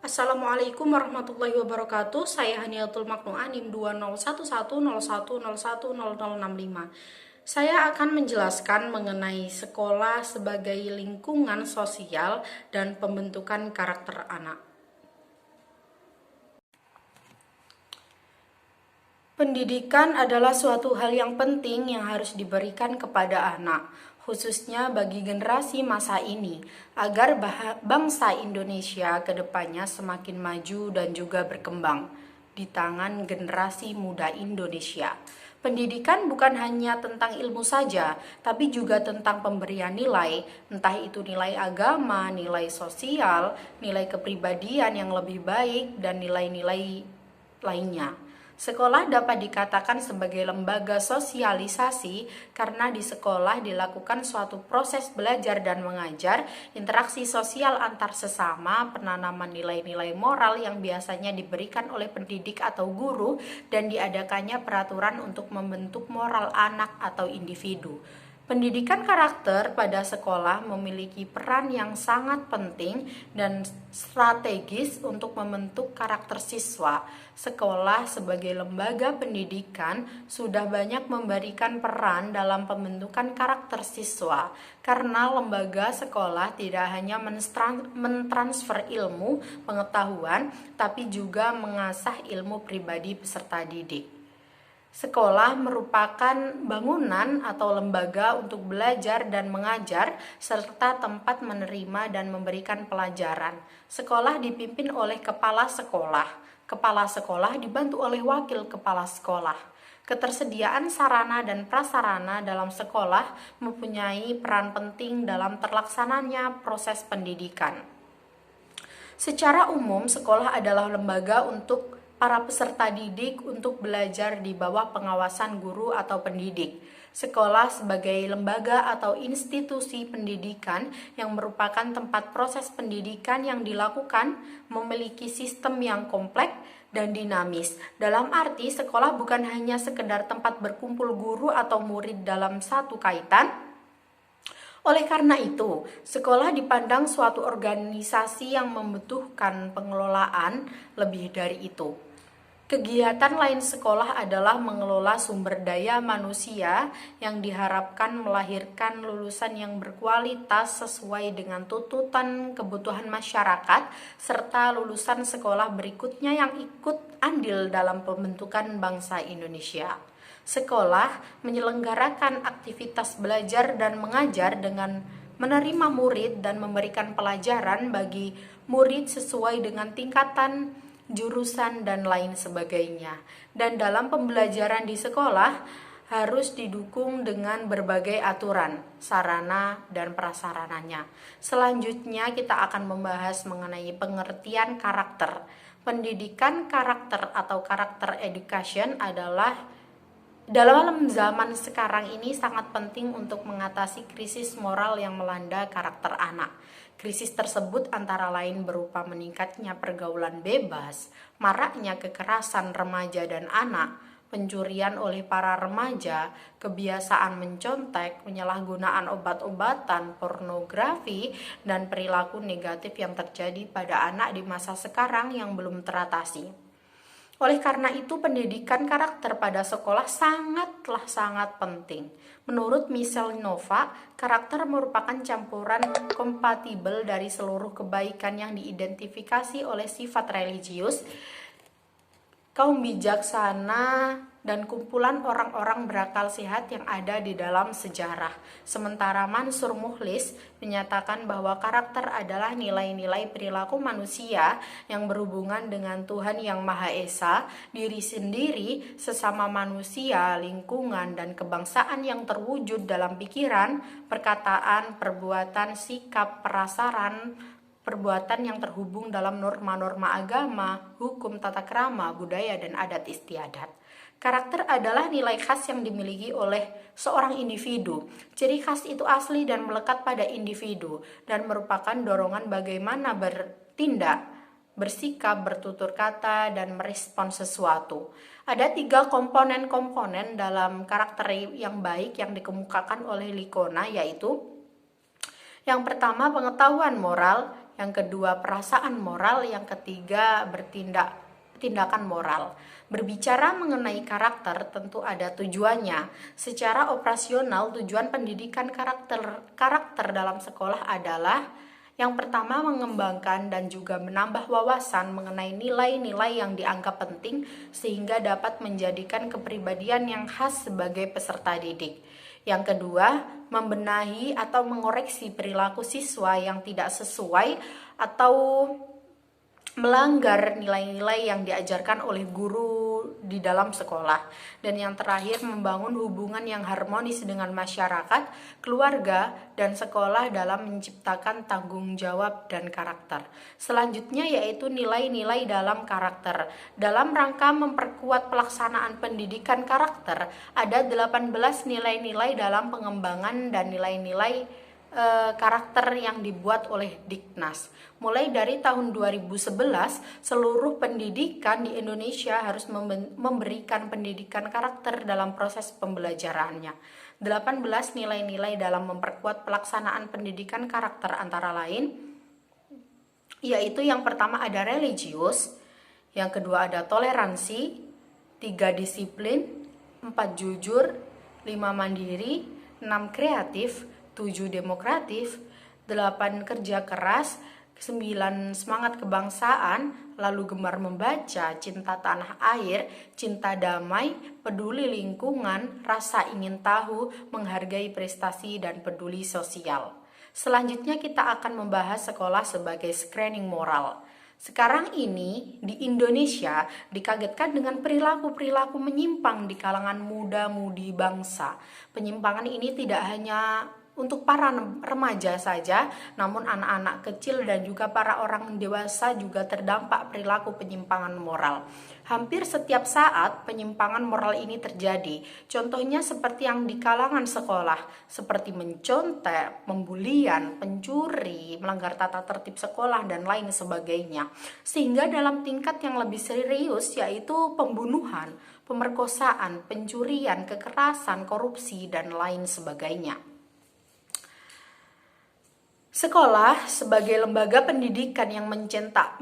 Assalamualaikum warahmatullahi wabarakatuh. Saya Haniatul Maknu Anim 201101010065. Saya akan menjelaskan mengenai sekolah sebagai lingkungan sosial dan pembentukan karakter anak. Pendidikan adalah suatu hal yang penting yang harus diberikan kepada anak, khususnya bagi generasi masa ini, agar bangsa Indonesia ke depannya semakin maju dan juga berkembang di tangan generasi muda Indonesia. Pendidikan bukan hanya tentang ilmu saja, tapi juga tentang pemberian nilai, entah itu nilai agama, nilai sosial, nilai kepribadian yang lebih baik, dan nilai-nilai lainnya. Sekolah dapat dikatakan sebagai lembaga sosialisasi karena di sekolah dilakukan suatu proses belajar dan mengajar, interaksi sosial antar sesama, penanaman nilai-nilai moral yang biasanya diberikan oleh pendidik atau guru, dan diadakannya peraturan untuk membentuk moral anak atau individu. Pendidikan karakter pada sekolah memiliki peran yang sangat penting dan strategis untuk membentuk karakter siswa. Sekolah sebagai lembaga pendidikan sudah banyak memberikan peran dalam pembentukan karakter siswa, karena lembaga sekolah tidak hanya mentransfer ilmu pengetahuan, tapi juga mengasah ilmu pribadi peserta didik. Sekolah merupakan bangunan atau lembaga untuk belajar dan mengajar, serta tempat menerima dan memberikan pelajaran. Sekolah dipimpin oleh kepala sekolah. Kepala sekolah dibantu oleh wakil kepala sekolah. Ketersediaan sarana dan prasarana dalam sekolah mempunyai peran penting dalam terlaksananya proses pendidikan. Secara umum, sekolah adalah lembaga untuk para peserta didik untuk belajar di bawah pengawasan guru atau pendidik. Sekolah sebagai lembaga atau institusi pendidikan yang merupakan tempat proses pendidikan yang dilakukan memiliki sistem yang kompleks dan dinamis. Dalam arti, sekolah bukan hanya sekedar tempat berkumpul guru atau murid dalam satu kaitan. Oleh karena itu, sekolah dipandang suatu organisasi yang membutuhkan pengelolaan lebih dari itu. Kegiatan lain sekolah adalah mengelola sumber daya manusia yang diharapkan melahirkan lulusan yang berkualitas sesuai dengan tuntutan kebutuhan masyarakat, serta lulusan sekolah berikutnya yang ikut andil dalam pembentukan bangsa Indonesia. Sekolah menyelenggarakan aktivitas belajar dan mengajar dengan menerima murid dan memberikan pelajaran bagi murid sesuai dengan tingkatan, jurusan, dan lain sebagainya. Dan dalam pembelajaran di sekolah harus didukung dengan berbagai aturan, sarana, dan prasarananya. Selanjutnya kita akan membahas mengenai pengertian karakter. Pendidikan karakter atau karakter education adalah dalam zaman sekarang ini sangat penting untuk mengatasi krisis moral yang melanda karakter anak. Krisis tersebut antara lain berupa meningkatnya pergaulan bebas, maraknya kekerasan remaja dan anak, pencurian oleh para remaja, kebiasaan mencontek, penyalahgunaan obat-obatan, pornografi, dan perilaku negatif yang terjadi pada anak di masa sekarang yang belum teratasi. Oleh karena itu, pendidikan karakter pada sekolah sangat penting. Menurut Michelle Nova, karakter merupakan campuran kompatibel dari seluruh kebaikan yang diidentifikasi oleh sifat religius, kaum bijaksana, dan kumpulan orang-orang berakal sehat yang ada di dalam sejarah. Sementara Mansur Mukhlis menyatakan bahwa karakter adalah nilai-nilai perilaku manusia yang berhubungan dengan Tuhan Yang Maha Esa, diri sendiri, sesama manusia, lingkungan, dan kebangsaan yang terwujud dalam pikiran, perkataan, perbuatan, sikap, perbuatan yang terhubung dalam norma-norma agama, hukum, tata krama, budaya, dan adat istiadat. Karakter adalah nilai khas yang dimiliki oleh seorang individu. Ciri khas itu asli dan melekat pada individu dan merupakan dorongan bagaimana bertindak, bersikap, bertutur kata, dan merespon sesuatu. Ada 3 komponen-komponen dalam karakter yang baik yang dikemukakan oleh Licona, yaitu yang pertama pengetahuan moral, yang kedua perasaan moral, yang ketiga tindakan moral. Berbicara mengenai karakter tentu ada tujuannya. Secara operasional, tujuan pendidikan karakter dalam sekolah adalah yang pertama, mengembangkan dan juga menambah wawasan mengenai nilai-nilai yang dianggap penting sehingga dapat menjadikan kepribadian yang khas sebagai peserta didik. Yang kedua, membenahi atau mengoreksi perilaku siswa yang tidak sesuai atau melanggar nilai-nilai yang diajarkan oleh guru di dalam sekolah. Dan yang terakhir, membangun hubungan yang harmonis dengan masyarakat, keluarga, dan sekolah dalam menciptakan tanggung jawab dan karakter. Selanjutnya yaitu nilai-nilai dalam karakter. Dalam rangka memperkuat pelaksanaan pendidikan karakter, ada 18 nilai-nilai dalam pengembangan dan nilai-nilai karakter yang dibuat oleh Diknas. Mulai dari tahun 2011, seluruh pendidikan di Indonesia harus memberikan pendidikan karakter dalam proses pembelajarannya. 18 nilai-nilai dalam memperkuat pelaksanaan pendidikan karakter antara lain, yaitu yang pertama ada religius, yang kedua ada toleransi, 3 disiplin, 4 jujur, 5 mandiri, 6 kreatif, 7 demokratif, 8 kerja keras, 9 semangat kebangsaan, lalu gemar membaca, cinta tanah air, cinta damai, peduli lingkungan, rasa ingin tahu, menghargai prestasi, dan peduli sosial. Selanjutnya kita akan membahas sekolah sebagai screening moral. Sekarang ini di Indonesia dikagetkan dengan perilaku-perilaku menyimpang di kalangan muda-mudi bangsa. Penyimpangan ini tidak hanya untuk para remaja saja, namun anak-anak kecil dan juga para orang dewasa juga terdampak perilaku penyimpangan moral. Hampir setiap saat penyimpangan moral ini terjadi. Contohnya seperti yang di kalangan sekolah, seperti mencontek, pembulian, pencuri, melanggar tata tertib sekolah, dan lain sebagainya. Sehingga dalam tingkat yang lebih serius yaitu pembunuhan, pemerkosaan, pencurian, kekerasan, korupsi, dan lain sebagainya. Sekolah sebagai lembaga pendidikan yang mencetak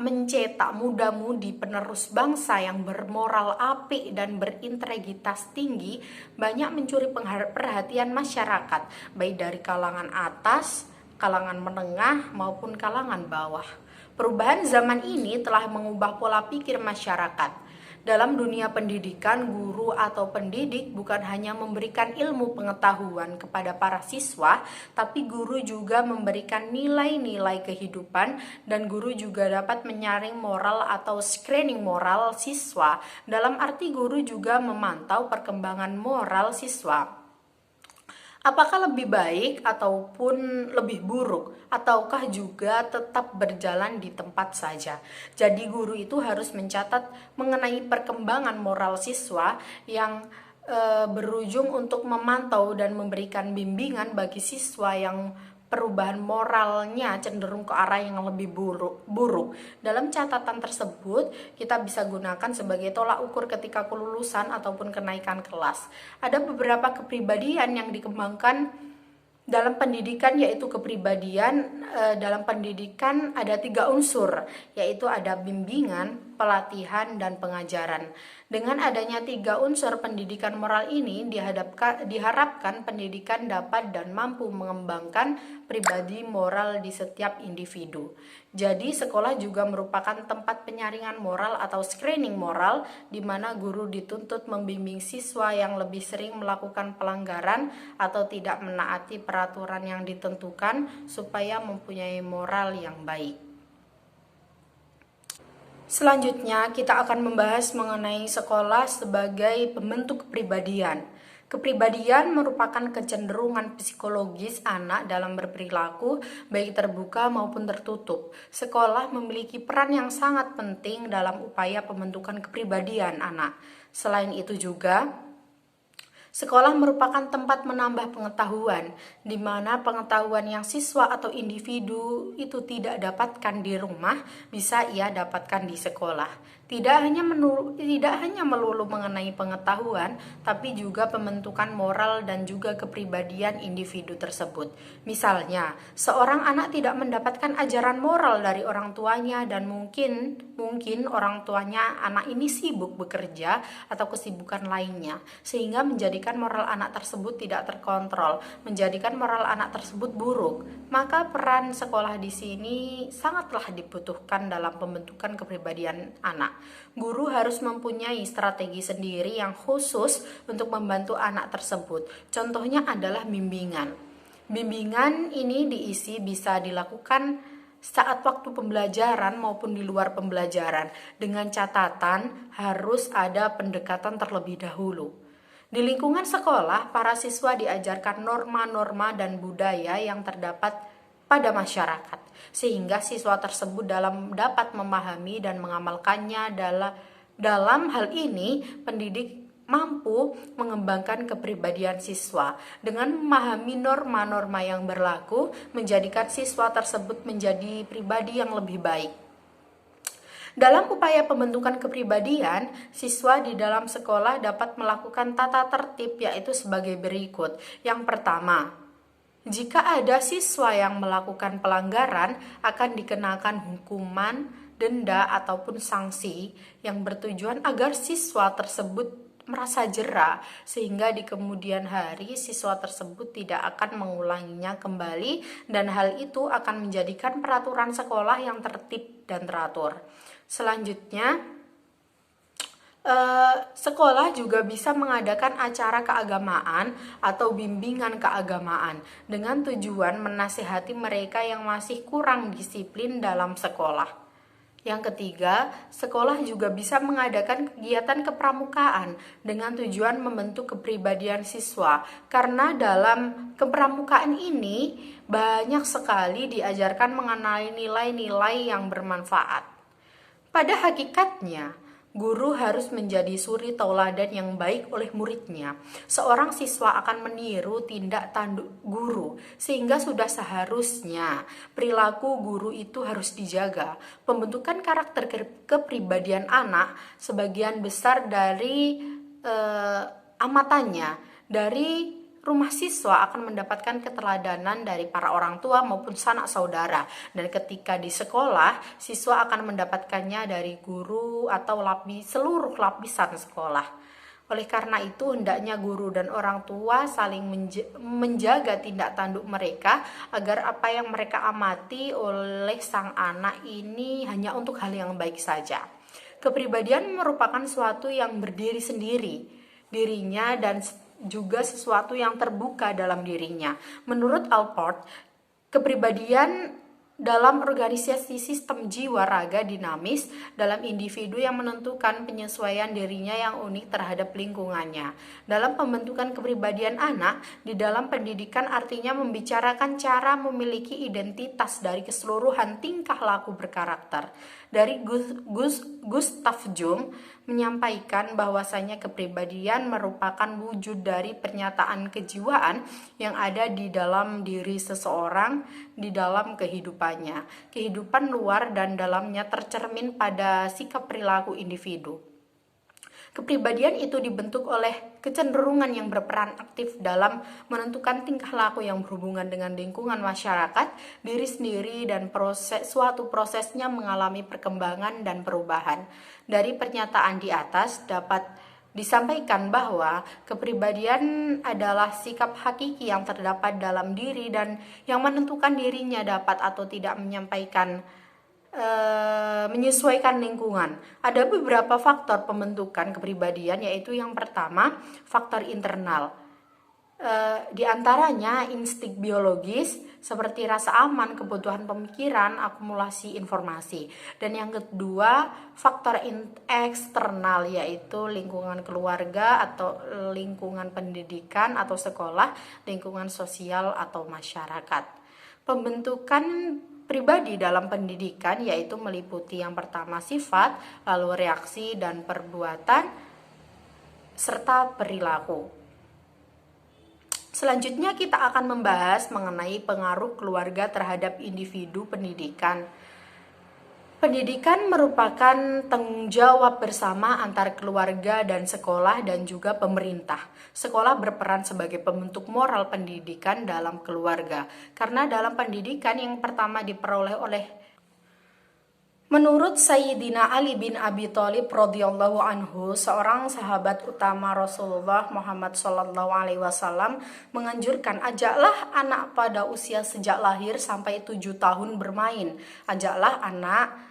muda-mudi penerus bangsa yang bermoral apik dan berintegritas tinggi banyak mencuri perhatian masyarakat, baik dari kalangan atas, kalangan menengah, maupun kalangan bawah. Perubahan zaman ini telah mengubah pola pikir masyarakat. Dalam dunia pendidikan, guru atau pendidik bukan hanya memberikan ilmu pengetahuan kepada para siswa, tapi guru juga memberikan nilai-nilai kehidupan, dan guru juga dapat menyaring moral atau screening moral siswa. Dalam arti guru juga memantau perkembangan moral siswa. Apakah lebih baik ataupun lebih buruk, ataukah juga tetap berjalan di tempat saja. Jadi guru itu harus mencatat mengenai perkembangan moral siswa yang berujung untuk memantau dan memberikan bimbingan bagi siswa yang perubahan moralnya cenderung ke arah yang lebih buruk. Dalam catatan tersebut, kita bisa gunakan sebagai tolak ukur ketika kelulusan ataupun kenaikan kelas. Ada beberapa kepribadian yang dikembangkan dalam pendidikan, yaitu kepribadian dalam pendidikan ada 3 unsur, yaitu ada bimbingan, pelatihan, dan pengajaran. Dengan adanya 3 unsur pendidikan moral ini diharapkan pendidikan dapat dan mampu mengembangkan pribadi moral di setiap individu. Jadi sekolah juga merupakan tempat penyaringan moral atau screening moral, di mana guru dituntut membimbing siswa yang lebih sering melakukan pelanggaran atau tidak menaati peraturan yang ditentukan supaya mempunyai moral yang baik. Selanjutnya kita akan membahas mengenai sekolah sebagai pembentuk kepribadian. Kepribadian merupakan kecenderungan psikologis anak dalam berperilaku, baik terbuka maupun tertutup. Sekolah memiliki peran yang sangat penting dalam upaya pembentukan kepribadian anak. Selain itu juga, Sekolah merupakan tempat menambah pengetahuan, di mana pengetahuan yang siswa atau individu itu tidak dapatkan di rumah, bisa ia dapatkan di sekolah. Tidak hanya melulu mengenai pengetahuan, tapi juga pembentukan moral dan juga kepribadian individu tersebut. Misalnya, seorang anak tidak mendapatkan ajaran moral dari orang tuanya dan mungkin orang tuanya anak ini sibuk bekerja atau kesibukan lainnya, sehingga menjadikan moral anak tersebut tidak terkontrol, menjadikan moral anak tersebut buruk. Maka peran sekolah di sini sangatlah dibutuhkan dalam pembentukan kepribadian anak. Guru harus mempunyai strategi sendiri yang khusus untuk membantu anak tersebut. Contohnya adalah bimbingan. Bimbingan ini diisi bisa dilakukan saat waktu pembelajaran maupun di luar pembelajaran, dengan catatan harus ada pendekatan terlebih dahulu. Di lingkungan sekolah, para siswa diajarkan norma-norma dan budaya yang terdapat pada masyarakat, sehingga siswa tersebut dapat memahami dan mengamalkannya. Dalam hal ini, pendidik mampu mengembangkan kepribadian siswa dengan memahami norma-norma yang berlaku, menjadikan siswa tersebut menjadi pribadi yang lebih baik. Dalam upaya pembentukan kepribadian, siswa di dalam sekolah dapat melakukan tata tertib, yaitu sebagai berikut. Yang pertama, jika ada siswa yang melakukan pelanggaran, akan dikenakan hukuman, denda, ataupun sanksi yang bertujuan agar siswa tersebut merasa jera, sehingga di kemudian hari siswa tersebut tidak akan mengulanginya kembali, dan hal itu akan menjadikan peraturan sekolah yang tertib dan teratur. Selanjutnya, sekolah juga bisa mengadakan acara keagamaan atau bimbingan keagamaan dengan tujuan menasihati mereka yang masih kurang disiplin dalam sekolah. Yang ketiga, sekolah juga bisa mengadakan kegiatan kepramukaan dengan tujuan membentuk kepribadian siswa, karena dalam kepramukaan ini banyak sekali diajarkan mengenai nilai-nilai yang bermanfaat. Pada hakikatnya, guru harus menjadi suri tauladan yang baik oleh muridnya. Seorang siswa akan meniru tindak tanduk guru, sehingga sudah seharusnya perilaku guru itu harus dijaga. Pembentukan karakter kepribadian anak sebagian besar dari amatannya dari rumah siswa akan mendapatkan keteladanan dari para orang tua maupun sanak saudara, dan ketika di sekolah siswa akan mendapatkannya dari guru atau seluruh lapisan sekolah. Oleh karena itu, hendaknya guru dan orang tua saling menjaga tindak tanduk mereka agar apa yang mereka amati oleh sang anak ini hanya untuk hal yang baik saja. Kepribadian merupakan suatu yang berdiri sendiri dirinya dan juga sesuatu yang terbuka dalam dirinya. Menurut Alport, kepribadian dalam organisasi sistem jiwa raga dinamis dalam individu yang menentukan penyesuaian dirinya yang unik terhadap lingkungannya. Dalam pembentukan kepribadian anak, di dalam pendidikan artinya membicarakan cara memiliki identitas dari keseluruhan tingkah laku berkarakter. Dari Gustav Jung menyampaikan bahwasanya kepribadian merupakan wujud dari pernyataan kejiwaan yang ada di dalam diri seseorang di dalam kehidupannya. Kehidupan luar dan dalamnya tercermin pada sikap perilaku individu. Kepribadian itu dibentuk oleh kecenderungan yang berperan aktif dalam menentukan tingkah laku yang berhubungan dengan lingkungan masyarakat, diri sendiri, dan suatu prosesnya mengalami perkembangan dan perubahan. Dari pernyataan di atas dapat disampaikan bahwa kepribadian adalah sikap hakiki yang terdapat dalam diri dan yang menentukan dirinya dapat atau tidak menyesuaikan lingkungan. Ada beberapa faktor pembentukan kepribadian, yaitu yang pertama, faktor internal. Di antaranya insting biologis seperti rasa aman, kebutuhan pemikiran, akumulasi informasi. Dan yang kedua, faktor eksternal, yaitu lingkungan keluarga atau lingkungan pendidikan atau sekolah, lingkungan sosial atau masyarakat. Pembentukan pribadi dalam pendidikan yaitu meliputi yang pertama sifat, lalu reaksi dan perbuatan, serta perilaku. Selanjutnya kita akan membahas mengenai pengaruh keluarga terhadap individu pendidikan. Pendidikan merupakan tanggung jawab bersama antar keluarga dan sekolah dan juga pemerintah. Sekolah berperan sebagai pembentuk moral pendidikan dalam keluarga. Karena dalam pendidikan yang pertama diperoleh oleh Menurut Sayyidina Ali bin Abi Thalib radhiyallahu anhu, seorang sahabat utama Rasulullah Muhammad sallallahu alaihi wasallam menganjurkan, ajaklah anak pada usia sejak lahir sampai 7 tahun bermain. Ajaklah anak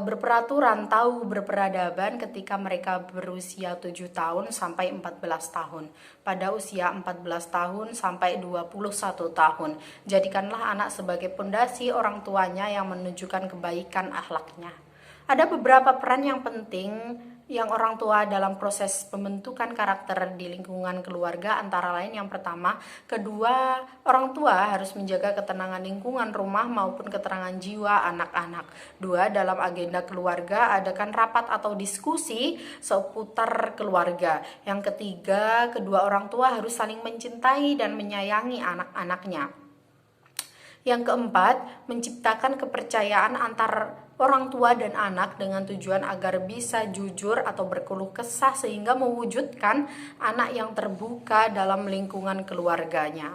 berperaturan, tahu berperadaban ketika mereka berusia 7 tahun sampai 14 tahun. Pada usia 14 tahun sampai 21 tahun, jadikanlah anak sebagai pondasi orang tuanya yang menunjukkan kebaikan akhlaknya. Ada beberapa peran yang penting yang orang tua dalam proses pembentukan karakter di lingkungan keluarga, antara lain yang pertama, kedua, orang tua harus menjaga ketenangan lingkungan rumah maupun ketenangan jiwa anak-anak. Dua, dalam agenda keluarga adakan rapat atau diskusi seputar keluarga. Yang ketiga, kedua orang tua harus saling mencintai dan menyayangi anak-anaknya. Yang keempat, menciptakan kepercayaan antar orang tua dan anak dengan tujuan agar bisa jujur atau berkeluh kesah sehingga mewujudkan anak yang terbuka dalam lingkungan keluarganya.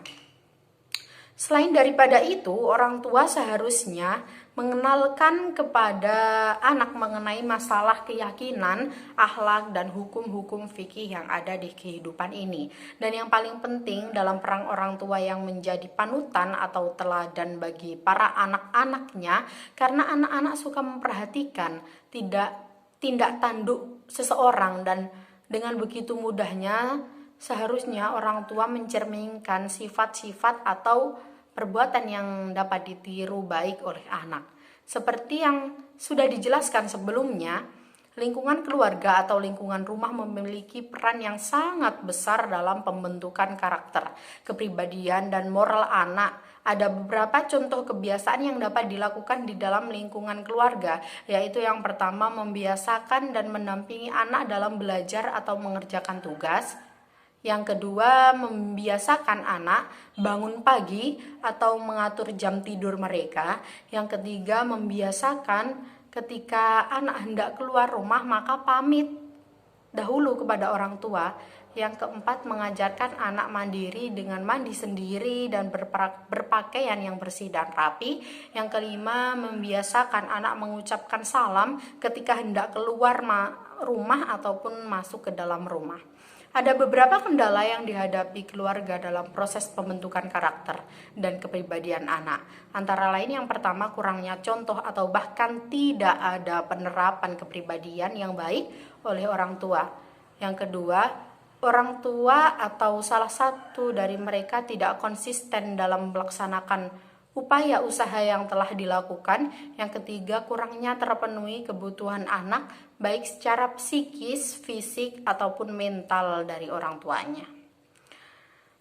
Selain daripada itu, orang tua seharusnya mengenalkan kepada anak mengenai masalah keyakinan, akhlak, dan hukum-hukum fikih yang ada di kehidupan ini. Dan yang paling penting dalam peran orang tua yang menjadi panutan atau teladan bagi para anak-anaknya, karena anak-anak suka memperhatikan tindak tanduk seseorang, dan dengan begitu mudahnya seharusnya orang tua mencerminkan sifat-sifat atau perbuatan yang dapat ditiru baik oleh anak. Seperti yang sudah dijelaskan sebelumnya, lingkungan keluarga atau lingkungan rumah memiliki peran yang sangat besar dalam pembentukan karakter, kepribadian, dan moral anak. Ada beberapa contoh kebiasaan yang dapat dilakukan di dalam lingkungan keluarga, yaitu yang pertama, membiasakan dan mendampingi anak dalam belajar atau mengerjakan tugas. Yang kedua, membiasakan anak bangun pagi atau mengatur jam tidur mereka. Yang ketiga, membiasakan ketika anak hendak keluar rumah maka pamit dahulu kepada orang tua. Yang keempat, mengajarkan anak mandiri dengan mandi sendiri dan berpakaian yang bersih dan rapi. Yang kelima, membiasakan anak mengucapkan salam ketika hendak keluar rumah ataupun masuk ke dalam rumah. Ada beberapa kendala yang dihadapi keluarga dalam proses pembentukan karakter dan kepribadian anak. Antara lain yang pertama, kurangnya contoh atau bahkan tidak ada penerapan kepribadian yang baik oleh orang tua. Yang kedua, orang tua atau salah satu dari mereka tidak konsisten dalam melaksanakan upaya usaha yang telah dilakukan. Yang ketiga, kurangnya terpenuhi kebutuhan anak baik secara psikis, fisik, ataupun mental dari orang tuanya.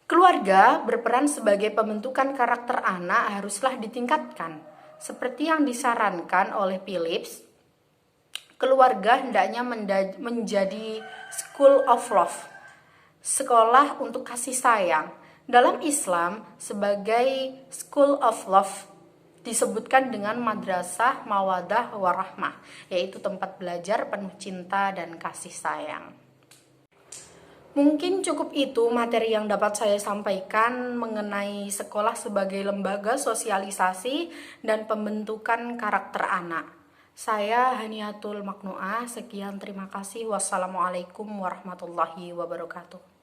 Keluarga berperan sebagai pembentukan karakter anak haruslah ditingkatkan. Seperti yang disarankan oleh Phillips, keluarga hendaknya menjadi school of love, sekolah untuk kasih sayang. Dalam Islam, sebagai school of love disebutkan dengan madrasah mawadah warahmah, yaitu tempat belajar penuh cinta dan kasih sayang. Mungkin cukup itu materi yang dapat saya sampaikan mengenai sekolah sebagai lembaga sosialisasi dan pembentukan karakter anak. Saya Haniatul Maknuah, sekian, terima kasih. Wassalamualaikum warahmatullahi wabarakatuh.